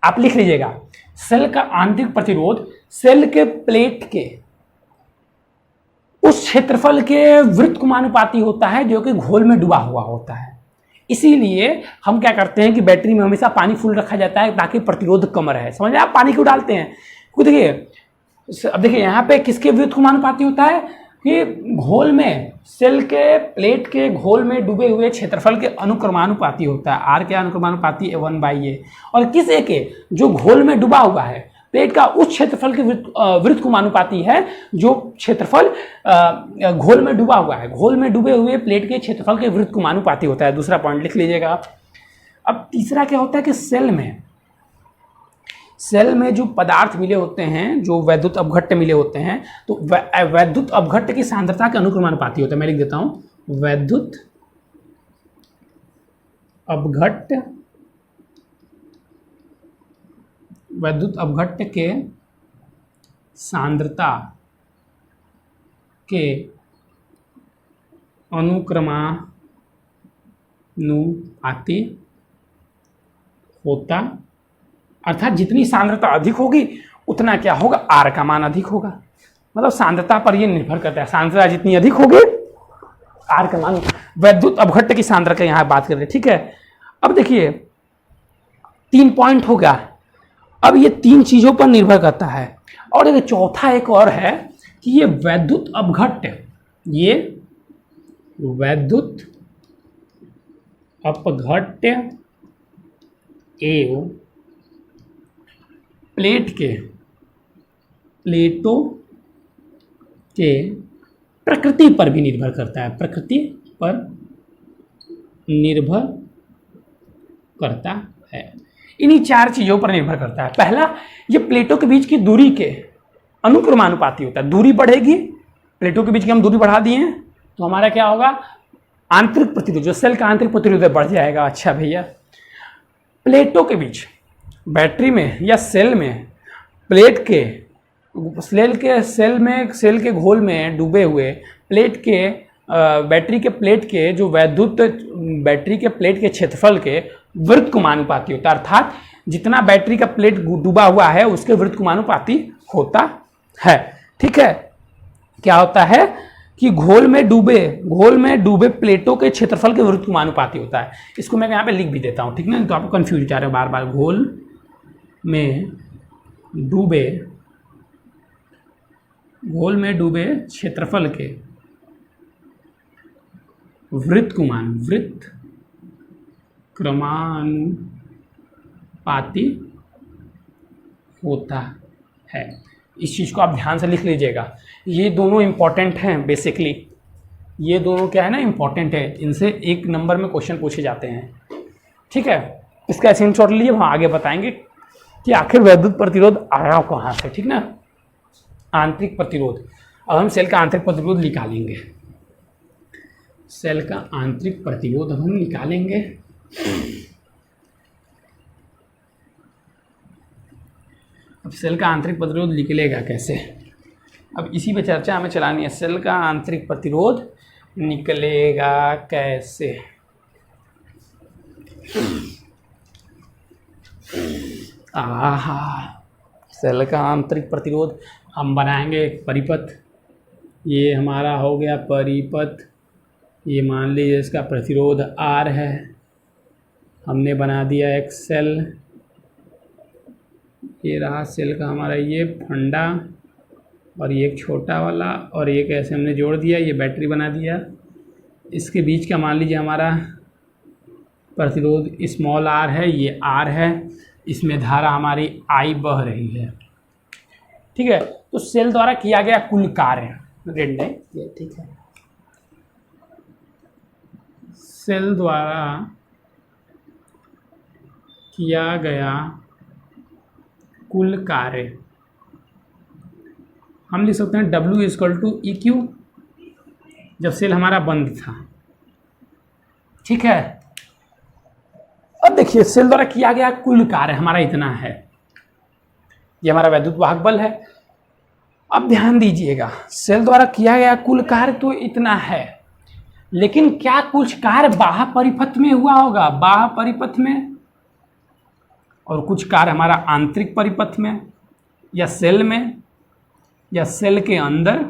आप लिख लीजिएगा, सेल का आंतरिक प्रतिरोध सेल के प्लेट के उस क्षेत्रफल के वृत्तकुमानुपाती होता है जो कि घोल में डूबा हुआ होता है। इसीलिए हम क्या करते हैं कि बैटरी में हमेशा पानी फुल रखा जाता है ताकि प्रतिरोध कम रहे। समझ रहे, आप पानी क्यों डालते हैं? क्योंकि देखिए, अब देखिए यहाँ पे किसके व्युत्क्रमानुपाती होता है कि घोल में, सेल के प्लेट के घोल में डूबे हुए क्षेत्रफल के अनुक्रमानुपाती होता है। आर के अनुक्रमानुपाती A1/A, और किस ए के, जो घोल में डूबा हुआ है, प्लेट का उस क्षेत्रफल के व्युत्क्रमानुपाती है जो क्षेत्रफल घोल में डूबा हुआ है। घोल में डूबे हुए प्लेट के क्षेत्रफल के व्युत्क्रमानुपाती होता है। दूसरा पॉइंट लिख लीजिएगा। अब तीसरा क्या होता है कि सेल में जो पदार्थ मिले होते हैं, जो वैद्युत अपघट्ट मिले होते हैं, तो वैद्युत अपघट्ट की सांद्रता के अनुक्रमानुपाती होता है। मैं लिख देता हूं, वैद्युत अपघट्ट के सांद्रता के अनुक्रमानुपाती होता, अर्थात जितनी सांद्रता अधिक होगी उतना क्या होगा, आर का मान अधिक होगा। मतलब सांद्रता पर यह निर्भर करता है, सांद्रता जितनी अधिक होगी आर का मान। वैद्युत अपघट्ट की सांद्रता का यहां बात कर रहे हैं, ठीक है। अब देखिए 3 पॉइंट हो गया। अब ये 3 चीजों पर निर्भर करता है। और एक चौथा एक और है कि ये वैद्युत अपघट्ट एवं प्लेटों के प्रकृति पर भी निर्भर करता है। प्रकृति पर निर्भर करता है। इन्हीं 4 चीजों पर निर्भर करता है। पहला, ये प्लेटों के बीच की दूरी के अनुक्रमानुपाती होता है। दूरी बढ़ेगी, प्लेटों के बीच की हम दूरी बढ़ा दिए हैं तो हमारा क्या होगा, आंतरिक प्रतिरोध, जो सेल का आंतरिक प्रतिरोध बढ़ जाएगा। अच्छा भैया, प्लेटों के बीच, बैटरी में या सेल में, सेल के घोल में डूबे हुए प्लेट के, बैटरी के प्लेट के जो बैटरी के प्लेट के क्षेत्रफल के व्युत्क्रमानुपाती होता है। अर्थात जितना बैटरी का प्लेट डूबा हुआ है उसके व्युत्क्रमानुपाती होता है। ठीक है, क्या होता है कि घोल में डूबे प्लेटों के क्षेत्रफल के व्युत्क्रमानुपाती होता है। इसको मैं यहाँ पे लिख भी देता हूँ, ठीक ना, तो आपको कंफ्यूज जा रहा है बार बार। घोल में डूबे क्षेत्रफल के व्युत्क्रमानुपाती होता है। इस चीज को आप ध्यान से लिख लीजिएगा। ये दोनों इंपॉर्टेंट हैं बेसिकली, ये दोनों क्या है ना, इंपॉर्टेंट है। इनसे 1 नंबर में क्वेश्चन पूछे जाते हैं। ठीक है, इसका स्क्रीनशॉट लीजिए, वहाँ आगे बताएंगे कि आखिर वैद्युत प्रतिरोध आया कहाँ से। ठीक ना, आंतरिक प्रतिरोध। अब हम सेल का आंतरिक प्रतिरोध निकालेंगे। सेल का आंतरिक प्रतिरोध हम निकालेंगे। अब सेल का आंतरिक प्रतिरोध निकलेगा कैसे, अब इसी पे चर्चा हमें चलानी है। सेल का आंतरिक प्रतिरोध निकलेगा कैसे। सेल का आंतरिक प्रतिरोध हम बनाएंगे एक परिपथ। ये हमारा हो गया परिपथ। ये मान लीजिए इसका प्रतिरोध R है। हमने बना दिया एक सेल। ये रहा सेल का हमारा ये फंडा, और ये एक छोटा वाला और एक ऐसे हमने जोड़ दिया, ये बैटरी बना दिया। इसके बीच का मान लीजिए हमारा प्रतिरोध स्मॉल आर है, ये आर है, इसमें धारा हमारी आई बह रही है। ठीक है, तो सेल द्वारा किया गया कुल कार्य रेड नहीं ये ठीक है, सेल द्वारा किया गया कुल कार्य हम लिख सकते हैं W equal to E Q, जब सेल हमारा बंद था। ठीक है, अब देखिए सेल द्वारा किया गया कुल कार्य हमारा इतना है, ये हमारा वैद्युत वाहक बल है। अब ध्यान दीजिएगा, सेल द्वारा किया गया कुल कार्य तो इतना है, लेकिन क्या कुछ कार्य बाह्य परिपथ में हुआ होगा, बाह्य परिपथ में, और कुछ कार्य हमारा आंतरिक परिपथ में या सेल में या सेल के अंदर।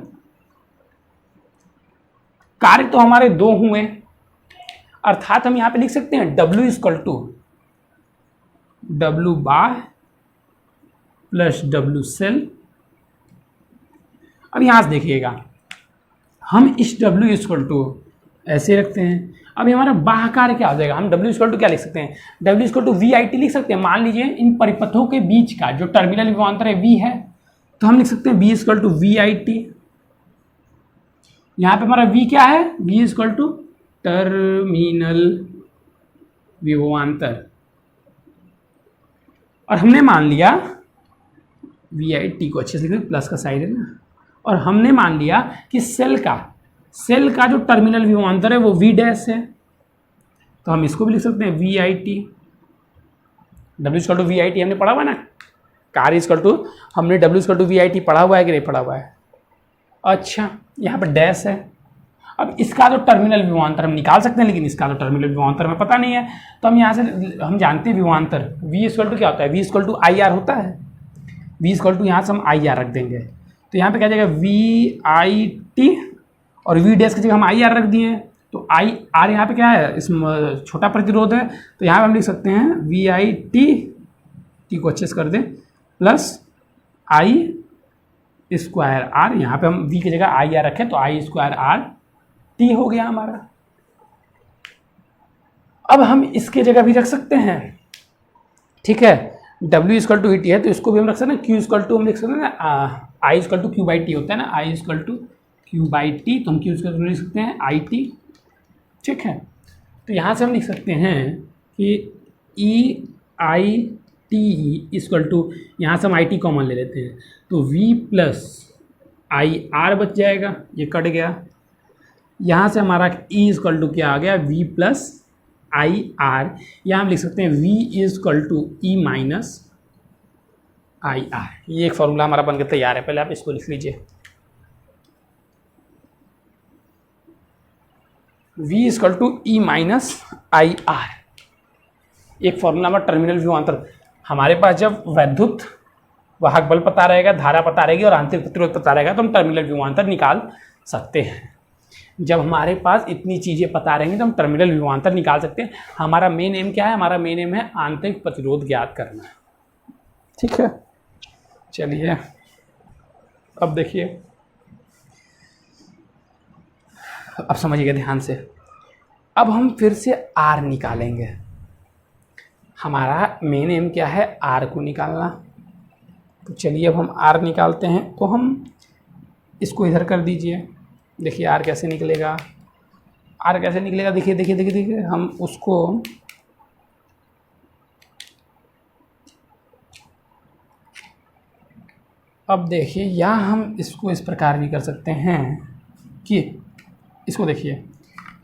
कार्य तो हमारे दो हुए, अर्थात हम यहां पे लिख सकते हैं W इक्वल टू W बाह्य प्लस W सेल। अब यहां से देखिएगा, हम इस W इक्वल टू ऐसे रखते हैं। अब हमारा बाह्य कार्य क्या हो जाएगा, हम W इक्वल टू क्या लिख सकते हैं, W इक्वल टू VIT लिख सकते हैं। मान लीजिए इन परिपथों के बीच का जो टर्मिनल विभवांतर है V है, तो हम लिख सकते हैं B इक्वल टू VIT। यहाँ पे हमारा V क्या है, V इक्वल टू टर्मिनल विभवांतर, और हमने मान लिया VIT को अच्छे से लिख, प्लस का साइड है ना, और हमने मान लिया कि सेल का जो टर्मिनल विभवांतर है वो V डैश है, तो हम इसको भी लिख सकते हैं VIT। W equal to VIT हमने पढ़ा हुआ ना, कार्य इक्वल टू, हमने W इक्वल टू VIT पढ़ा हुआ है कि नहीं पढ़ा हुआ है। अच्छा, यहाँ पर डैश है। अब इसका जो टर्मिनल विभवांतर हम निकाल सकते हैं, लेकिन इसका जो टर्मिनल विभवांतर हमें पता नहीं है, तो हम यहाँ से हम जानते हैं विभवांतर V इक्वल टू क्या होता है, V इक्वल टू IR होता है। V इक्वल टू यहाँ से हम IR रख देंगे, तो यहाँ पे क्या जाएगा VIT, और V डैश की जगह हम IR रख दिए, तो IR यहाँ पे क्या है, इस छोटा प्रतिरोध है, तो यहाँ पे हम लिख सकते हैं VIT, T को अच्छे से कर दें, प्लस I स्क्वायर R, यहाँ पे हम V की जगह IR रखें तो I स्क्वायर R T हो गया हमारा। अब हम इसके जगह भी रख सकते हैं, ठीक है, W इक्वल टू ET है तो इसको भी हम रख सकते हैं, Q इक्वल टू हम लिख सकते हैं ना, I equal to Q by T होता है ना, I equal to Q by T, तो हम Q इक्वल टू लिख सकते हैं IT। ठीक है, तो यहाँ से हम लिख सकते हैं कि EIT इक्वल टू, यहाँ से हम IT कॉमन ले लेते हैं, तो V प्लस IR बच जाएगा, ये कट गया। यहाँ से हमारा E इक्वल टू क्या आ गया, V प्लस IR, यहाँ हम लिख सकते हैं V equal to E minus IR। ये एक फॉर्मूला हमारा बनकर तैयार है, पहले आप इसको लिख लीजिए। V equal to E minus IR, एक फॉर्मूला हमारा टर्मिनल विभवांतर। हमारे पास जब वैद्युत वाहक बल पता रहेगा, धारा पता रहेगी और आंतरिक प्रतिरोध पता रहेगा, तो हम टर्मिनल विभवांतर निकाल सकते हैं। जब हमारे पास इतनी चीज़ें पता रहेंगी तो हम टर्मिनल विभवांतर निकाल सकते हैं। हमारा मेन एम क्या है, हमारा मेन एम है आंतरिक प्रतिरोध ज्ञात करना। ठीक है, चलिए अब देखिए, अब समझिएगा ध्यान से। अब हम फिर से R निकालेंगे। हमारा मेन एम क्या है, R को निकालना। तो चलिए अब हम R निकालते हैं, तो हम इसको इधर कर दीजिए। देखिए R कैसे निकलेगा, R कैसे निकलेगा, देखिए देखिए देखिए देखिए, हम उसको अब देखिए, या हम इसको इस प्रकार भी कर सकते हैं कि इसको देखिए,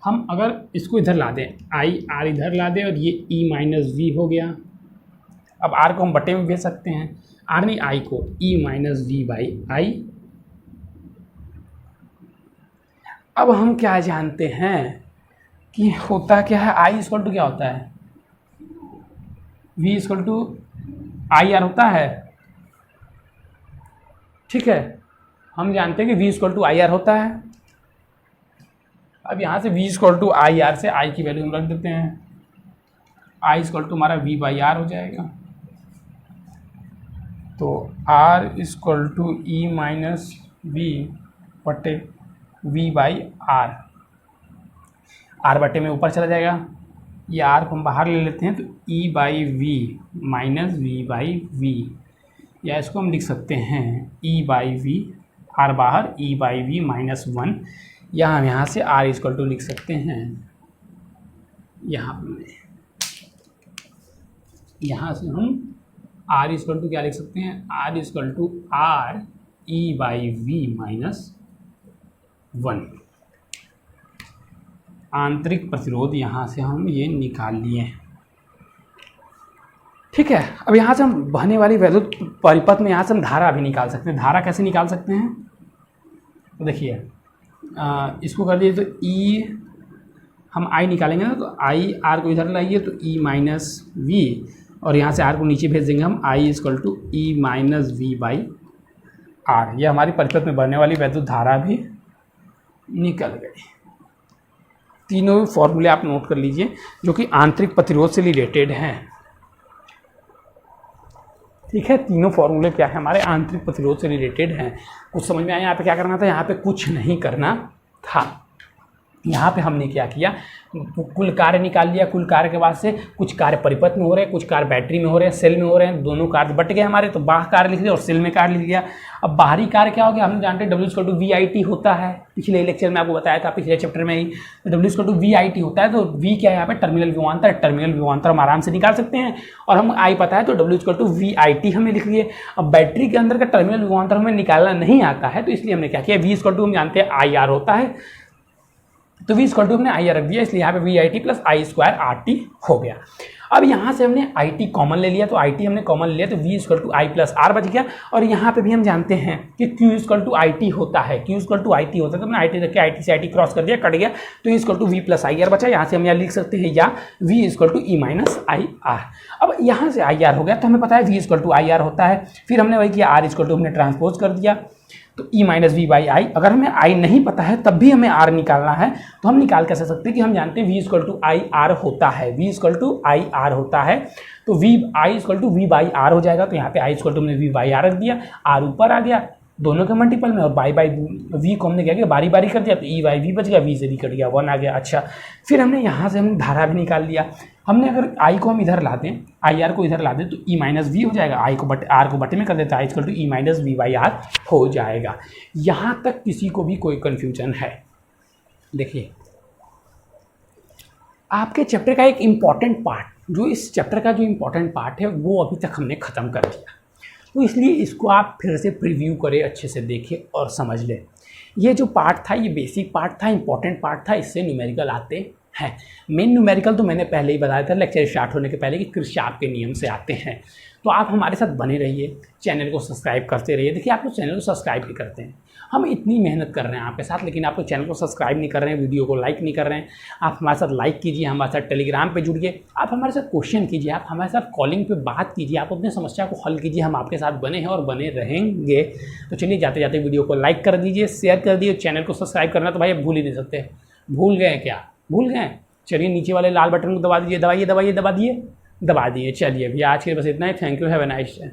हम अगर इसको इधर ला दें, R इधर ला दें और ये E माइनस V हो गया। अब R को हम बटे में भेज सकते हैं, R नहीं I को, E minus V by I। अब हम क्या जानते हैं कि होता क्या है, I इक्वल टू क्या होता है, V इक्वल टू IR होता है। ठीक है, हम जानते हैं कि V इक्वल टू IR होता है। अब यहाँ से V इक्वल टू IR से I की वैल्यू हम रख देते हैं, I इक्वल टू हमारा V बाई R हो जाएगा। तो R equal to E minus V बटे वी बाई आर, आर बटे में ऊपर चला जाएगा, ये आर को हम बाहर ले लेते हैं तो E by V minus V by V, या इसको हम लिख सकते हैं ई बाई वी, आर बाहर, ई बाई वी माइनस 1, या हम यहाँ से आर इक्वल टू लिख सकते हैं, यहाँ से हम आर इक्वल टू क्या लिख सकते हैं, R equal to R E by V minus 1। आंतरिक प्रतिरोध यहाँ से हम ये निकाल लिए, ठीक है। अब यहाँ से हम बहने वाली वैद्युत परिपथ में यहाँ से हम धारा भी निकाल सकते हैं। धारा कैसे निकाल सकते हैं, तो देखिए इसको कर दिए तो ई, हम आई निकालेंगे ना, तो आई आर को इधर लाइए तो ई माइनस वी, और यहाँ से आर को नीचे भेज देंगे हम, I equal to E minus V by R. ये हमारी परिपथ में बहने वाली वैद्युत धारा भी निकल गई। तीनों फॉर्मूले आप नोट कर लीजिए जो कि आंतरिक प्रतिरोध से रिलेटेड हैं, ठीक है। तीनों फॉर्मूले क्या है, हमारे आंतरिक प्रतिरोध से रिलेटेड हैं। कुछ समझ में आया यहाँ पे क्या करना था, यहाँ पे कुछ नहीं करना था। यहाँ पे हमने क्या किया, कुल कार्य निकाल लिया। कुल कार्य के बाद से कुछ कार्य परिपथ में हो रहे हैं, कुछ कार्य बैटरी में हो रहे हैं, सेल में हो रहे हैं, दोनों कार्य बट गए हमारे, तो बाह्य कार्य लिख दिया और सेल में कार्य लिख दिया। अब बाहरी कार्य क्या हो गया, हम जानते हैं W इक्वल टू VIT होता है, पिछले लेक्चर में आपको बताया था, पिछले चैप्टर में ही W इक्वल टू VIT होता है। तो V क्या है यहाँ पे, टर्मिनल विभवांतर, टर्मिनल विभवांतर हम आराम से निकाल सकते हैं, और हम I पता है तो W इक्वल टू VIT हमने लिख लिए। अब बैटरी के अंदर का टर्मिनल विभवांतर हमें निकालना नहीं आता है, तो इसलिए हमने क्या किया, V इक्वल टू हम जानते हैं IR होता है, तो V इक्वल टू हमने IR रख दिया, इसलिए यहाँ पे VIT plus I square RT हो गया। अब यहाँ से हमने IT कॉमन ले लिया, तो IT हमने कॉमन ले लिया तो V equal to I plus R बच गया। और यहाँ पे भी हम जानते हैं कि Q इक्वल टू IT होता है, Q इक्वल टू IT होता है, तो हमने IT रख के IT से IT क्रॉस कर दिया, कट गया, तो equal to V plus IR बचा। यहाँ से हम यहाँ लिख सकते हैं या V equal to E minus IR। अब यहाँ से IR हो गया, तो हमें पता है V इक्वल टू IR होता है, फिर हमने वही किया, R इक्वल टू हमने ट्रांसपोज कर दिया, तो E minus V by I. अगर हमें I नहीं पता है तब भी हमें R निकालना है, तो हम निकाल कैसे सकते हैं कि हम जानते हैं V equal to I R होता है, V equal to I R होता है, तो I equal to V by R हो जाएगा। तो यहाँ पे I इक्वल टू हमने वी बाई आर रख दिया, R ऊपर आ गया दोनों के मल्टीपल में, और बाई बाई वी को हमने क्या किया, बारी बारी कर दिया, तो E बाई वी बच गया, V से भी कट गया, 1 आ गया। अच्छा, फिर हमने यहाँ से हमने धारा भी निकाल लिया। हमने अगर I को हम इधर ला दें, IR को इधर ला दें, तो E माइनस वी हो जाएगा, I को R को बटे में कर देते हैं, I equal to E minus V by R हो जाएगा। यहाँ तक किसी को भी कोई कन्फ्यूजन है? देखिए, आपके चैप्टर का एक इम्पॉर्टेंट पार्ट, जो इस चैप्टर का जो इम्पॉर्टेंट पार्ट है वो अभी तक हमने ख़त्म कर दिया, तो इसलिए इसको आप फिर से प्रीव्यू करें, अच्छे से देखें और समझ लें। ये जो पार्ट था ये बेसिक पार्ट था, इंपॉर्टेंट पार्ट था, इससे न्यूमेरिकल आते हैं। मेन न्यूमेरिकल तो मैंने पहले ही बताया था लेक्चर स्टार्ट होने के पहले कि किरचॉफ के नियम से आते हैं। तो आप हमारे साथ बने रहिए, चैनल को सब्सक्राइब करते रहिए। देखिए, आप लोग चैनल को सब्सक्राइब भी करते हैं, हम इतनी मेहनत कर रहे हैं आपके साथ, लेकिन आप लोग चैनल को सब्सक्राइब नहीं कर रहे हैं, वीडियो को लाइक नहीं कर रहे हैं। आप हमारे साथ लाइक कीजिए, हमारे साथ टेलीग्राम पे जुड़िए, आप हमारे साथ क्वेश्चन कीजिए, आप हमारे साथ कॉलिंग पे बात कीजिए, आप अपनी समस्या को हल कीजिए। हम आपके साथ बने हैं और बने रहेंगे। तो चलिए, जाते जाते वीडियो को लाइक कर दीजिए, शेयर कर दीजिए, चैनल को सब्सक्राइब करना तो भाई आप भूल ही नहीं सकते। भूल गए क्या? भूल गए? चलिए, नीचे वाले लाल बटन को दबा दीजिए, दबा दिए। चलिए, अभी आज के लिए बस इतना ही। Thank you, have a nice day.